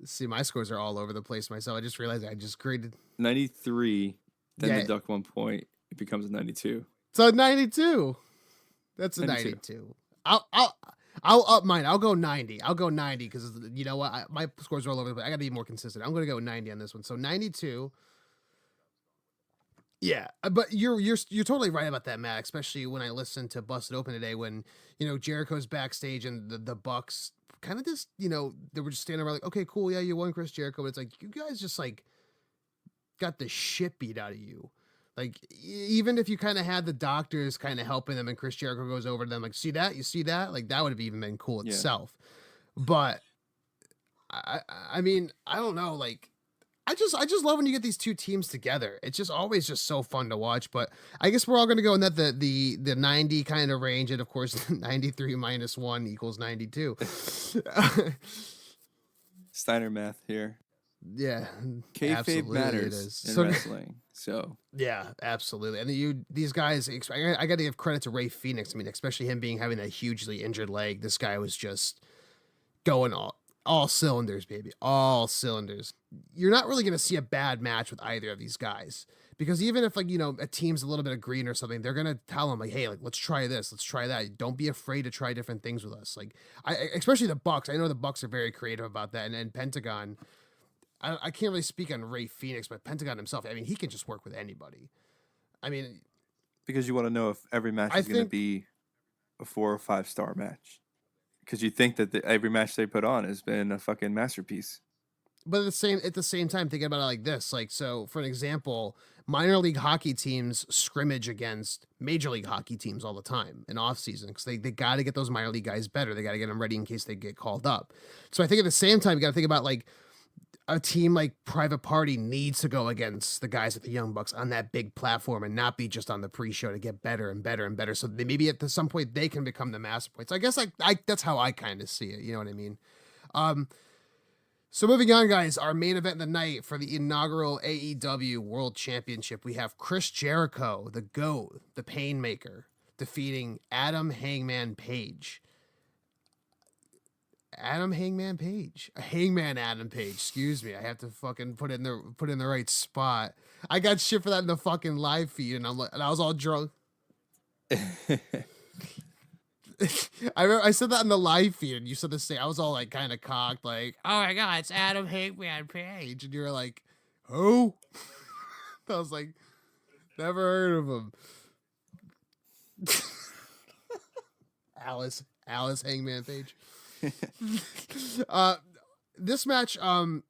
See, my scores are all over the place myself. I just realized I just created 93, then deduct 1 point. It becomes a 92. So 92. That's a 92. I'll up mine. I'll go 90. I'll go 90 because, you know what? My scores are all over the place. I got to be more consistent. I'm going to go 90 on this one. So 92. Yeah, but you're totally right about that, Matt. Especially when I listened to Busted Open today, when, you know, Jericho's backstage and the Bucks kind of just, you know, they were just standing around like, okay, cool, yeah, you won, Chris Jericho. But it's like, you guys just like got the shit beat out of you. Like, even if you kind of had the doctors kind of helping them, and Chris Jericho goes over to them like, see that, you see that, like that would have even been cool itself. But I mean, I don't know, like. I just love when you get these two teams together. It's just always just so fun to watch. But I guess we're all going to go in that the 90 kind of range, and of course 93 minus 1 equals 92. Steiner math here. Yeah, kayfabe matters in wrestling. So yeah, absolutely. And these guys, I got to give credit to Ray Phoenix. I mean, especially him having that hugely injured leg. This guy was just going all cylinders, baby. All cylinders. You're not really going to see a bad match with either of these guys, because even if, like, you know, a team's a little bit of green or something, they're going to tell them like, hey, like, let's try this. Let's try that. Don't be afraid to try different things with us. Like, especially the Bucks. I know the Bucks are very creative about that. And Pentagon, I can't really speak on Ray Phoenix, but Pentagon himself, I mean, he can just work with anybody. I mean, because you want to know if every match is going to be a 4 or 5 star match. Because you think that every match they put on has been a fucking masterpiece. But at the same time, thinking about it like this, like, so for an example, minor league hockey teams scrimmage against major league hockey teams all the time in off season, because they got to get those minor league guys better. They got to get them ready in case they get called up. So I think at the same time, you got to think about, like, a team like Private Party needs to go against the guys at the Young Bucks on that big platform and not be just on the pre-show to get better and better and better. So they, maybe at some point they can become the master points. I guess that's how I kind of see it. You know what I mean? So moving on, guys, our main event of the night for the inaugural AEW World Championship, we have Chris Jericho, the GOAT, the Painmaker, defeating Adam Hangman Page. Hangman Adam Page, excuse me. I have to fucking put it in the right spot. I got shit for that in the fucking live feed, and I was all drunk. I said that in the live feed, and you said the same. I was all like kind of cocked, like, oh my god, it's Adam Hangman Page, and you were like, who? I was like, never heard of him. Alice Hangman Page. This match, I don't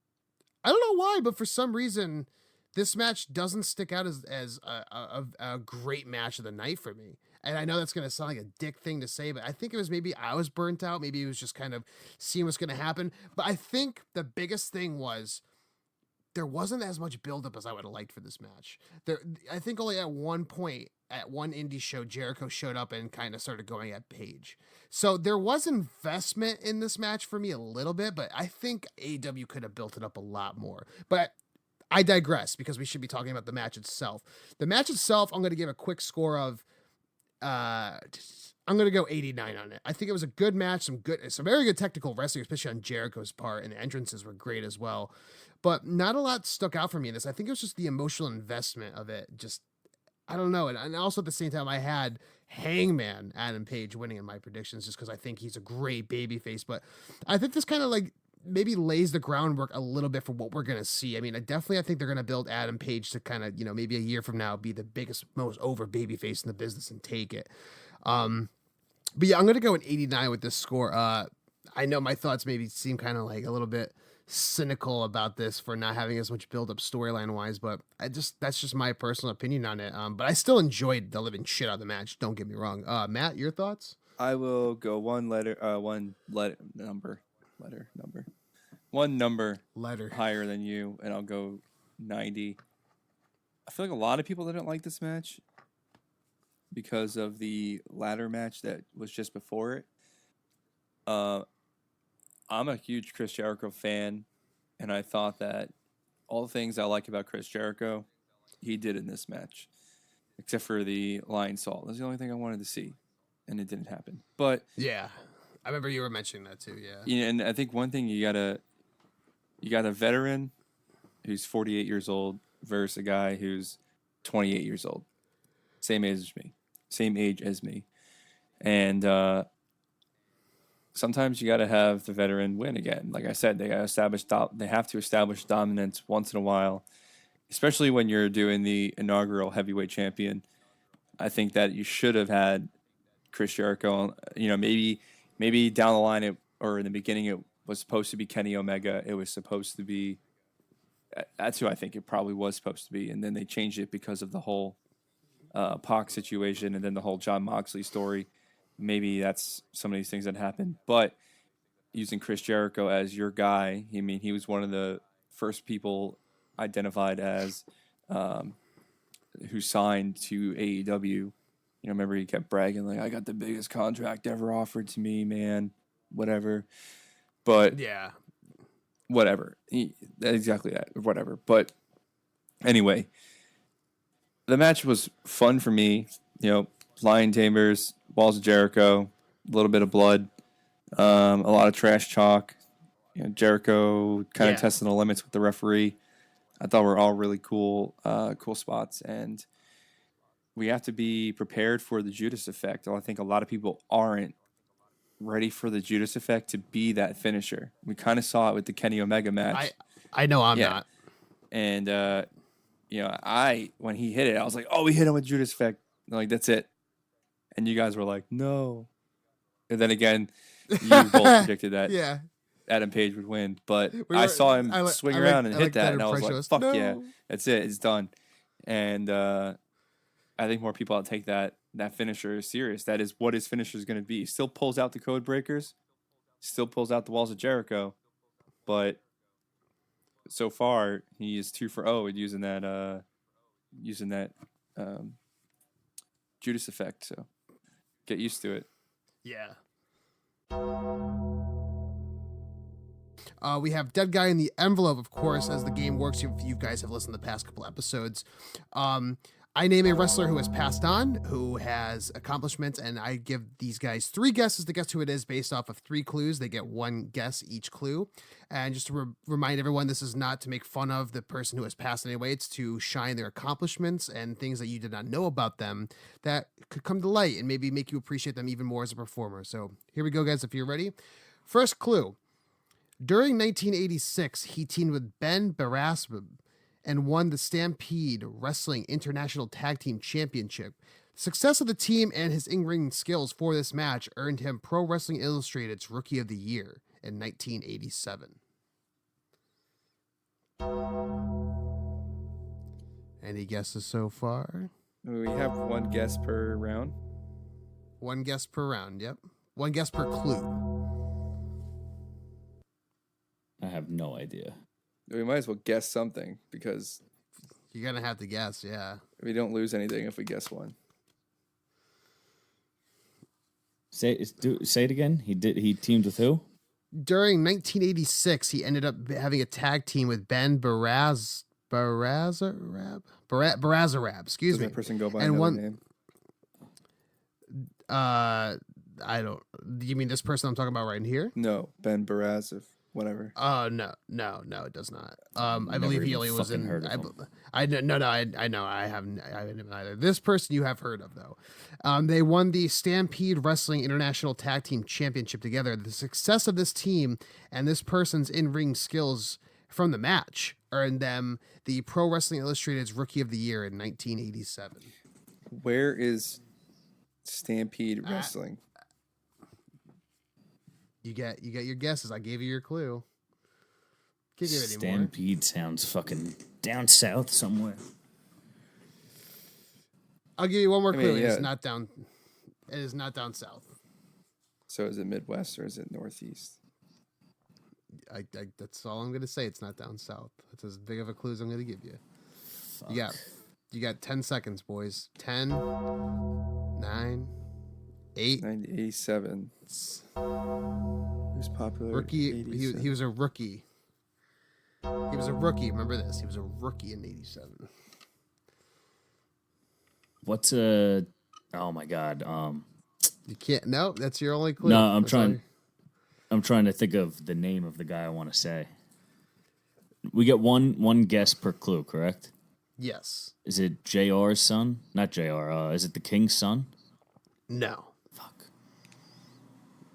know why, but for some reason, this match doesn't stick out as a great match of the night for me. And I know that's going to sound like a dick thing to say, but I think it was maybe I was burnt out. Maybe it was just kind of seeing what's going to happen. But I think the biggest thing was there wasn't as much buildup as I would have liked for this match. I think only at one point, at one indie show, Jericho showed up and kind of started going at Page. So there was investment in this match for me a little bit, but I think AEW could have built it up a lot more. But I digress, because we should be talking about the match itself. The match itself, I'm going to give a quick score of, I'm I'm going to go 89 on it. I think it was a good match, some very good technical wrestling, especially on Jericho's part, and the entrances were great as well. But not a lot stuck out for me in this. I think it was just the emotional investment of it. Just, I don't know. And also at the same time, I had Hangman Adam Page winning in my predictions just because I think he's a great babyface. But I think this kind of like maybe lays the groundwork a little bit for what we're going to see. I mean, I think they're going to build Adam Page to kind of, maybe a year from now be the biggest, most over babyface in the business and take it. But yeah, I'm going to go an 89 with this score. I know my thoughts maybe seem kind of like a little bit cynical about this for not having as much build up storyline wise, but that's just my personal opinion on it. But I still enjoyed the living shit out of the match. Don't get me wrong. Matt, your thoughts? I will go one number higher than you, and I'll go 90. I feel like a lot of people didn't like this match because of the ladder match that was just before it. I'm a huge Chris Jericho fan, and I thought that all the things I like about Chris Jericho, he did in this match, except for the lion salt. That's the only thing I wanted to see, and it didn't happen. But yeah, I remember you were mentioning that too. Yeah, and I think one thing you got a veteran who's 48 years old versus a guy who's 28 years old, same age as me, and sometimes you got to have the veteran win again. Like I said, they have to establish dominance once in a while, especially when you're doing the inaugural heavyweight champion. I think that you should have had Chris Jericho. Maybe down the line or in the beginning it was supposed to be Kenny Omega. It was supposed to be. That's who I think it probably was supposed to be, and then they changed it because of the whole Pac situation and then the whole Jon Moxley story. Maybe that's some of these things that happened. But using Chris Jericho as your guy, he was one of the first people identified as who signed to AEW. Remember he kept bragging like, I got the biggest contract ever offered to me, man. Whatever. But yeah, whatever. Exactly that. Whatever. But anyway, the match was fun for me. Lion Tamers, Walls of Jericho, a little bit of blood, a lot of trash talk. Jericho kind of testing the limits with the referee. I thought were all really cool spots, and we have to be prepared for the Judas effect. I think a lot of people aren't ready for the Judas effect to be that finisher. We kind of saw it with the Kenny Omega match. I know I'm not. And when he hit it, I was like, oh, we hit him with Judas effect. Like that's it. And you guys were like, no. And then again, you both predicted that Adam Page would win. But I saw him swing around and hit that, and I was like, fuck yeah, that's it. It's done. And I think more people ought to take that finisher serious. That is what his finisher is going to be. Still pulls out the code breakers. Still pulls out the Walls of Jericho. But so far, he is 2 for 0 at using that Judas effect. So get used to it. Yeah. We have Dead Guy in the Envelope, of course, as the game works. If you guys have listened to the past couple episodes. I name a wrestler who has passed on, who has accomplishments, and I give these guys 3 guesses to guess who it is based off of 3 clues. They get 1 guess each clue. And just to remind everyone, this is not to make fun of the person who has passed away. It's to shine their accomplishments and things that you did not know about them that could come to light and maybe make you appreciate them even more as a performer. So here we go, guys, if you're ready. First clue. During 1986, he teamed with Ben Barasbab and won the Stampede Wrestling International Tag Team Championship. The success of the team and his in-ring skills for this match earned him Pro Wrestling Illustrated's Rookie of the Year in 1987. Any guesses so far? We have 1 guess per round. 1 guess per round, yep. 1 guess per clue. I have no idea. We might as well guess something because you're gonna have to guess, yeah. We don't lose anything if we guess one. Say it again. He teamed with who? During 1986, he ended up having a tag team with Ben Barazarab. Excuse me. Does that person go by and another name? I don't. Do you mean this person I'm talking about right here? No, Ben Barazov, whatever. No, it does not. I Never believe he even only was fucking in. heard of him. I know. I haven't either. This person you have heard of though. They won the Stampede Wrestling International Tag Team Championship together. The success of this team and this person's in-ring skills from the match earned them the Pro Wrestling Illustrated's Rookie of the Year in 1987. Where is Stampede Wrestling? You get your guesses. I gave you your clue. Can't give it anymore. Stampede sounds fucking down south somewhere. I'll give you one more clue. mean, It is yeah. not down. It is not down south. So is it Midwest or is it Northeast? I that's all I'm gonna say. It's not down south. That's as big of a clue as I'm gonna give you. Fuck. You got 10 seconds, boys. 10, 9, 8. 1987. Who's popular? Rookie. 87? He was a rookie. He was a rookie. Remember this. He was a rookie in 87. What's a? Oh my god. You can't. No, that's your only clue. No, I'm That's all trying. you- I'm trying to think of the name of the guy I want to say. We get one guess per clue, correct? Yes. Is it JR's son? Not JR. Is it the King's son? No. Fuck.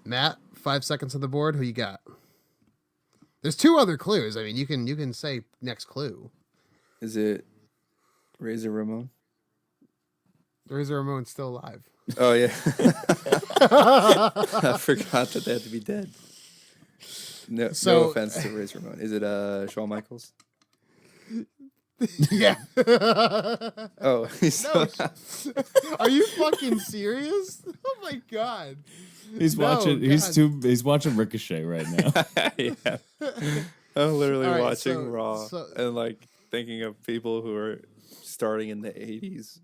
Matt, 5 seconds on the board. Who you got? There's 2 other clues. I mean, you can say next clue. Is it Razor Ramon? Razor Ramon's still alive. Oh yeah. I forgot that they had to be dead. No, So- no offense to Razor Ramon. Is it Shawn Michaels? Yeah. Oh, he's No, are you fucking serious? Oh my god. He's No, watching. God. He's watching Ricochet right now. yeah. I'm literally All right, watching so- Raw so- and like thinking of people who are starting in the 80s.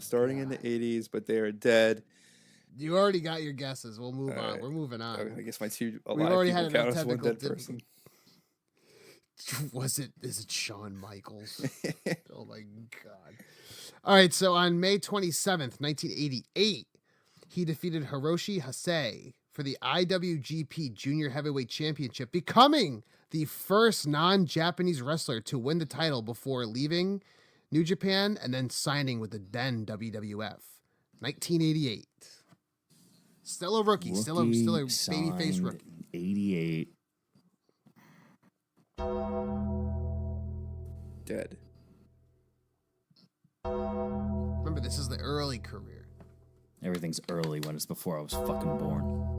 Starting in the 80s, but they are dead. You already got your guesses. We'll move All on. right. We're moving on. I guess my 2 We've alive already people had count enough as one technical dead person. Is it Shawn Michaels? Oh my god. All right, so on May 27th, 1988, he defeated Hiroshi Hase for the IWGP Junior Heavyweight Championship, becoming the first non-Japanese wrestler to win the title before leaving New Japan and then signing with the then WWF. 1988. Still a rookie, still a babyface signed rookie. 88. Dead. Remember, this is the early career. Everything's early when it's before I was fucking born.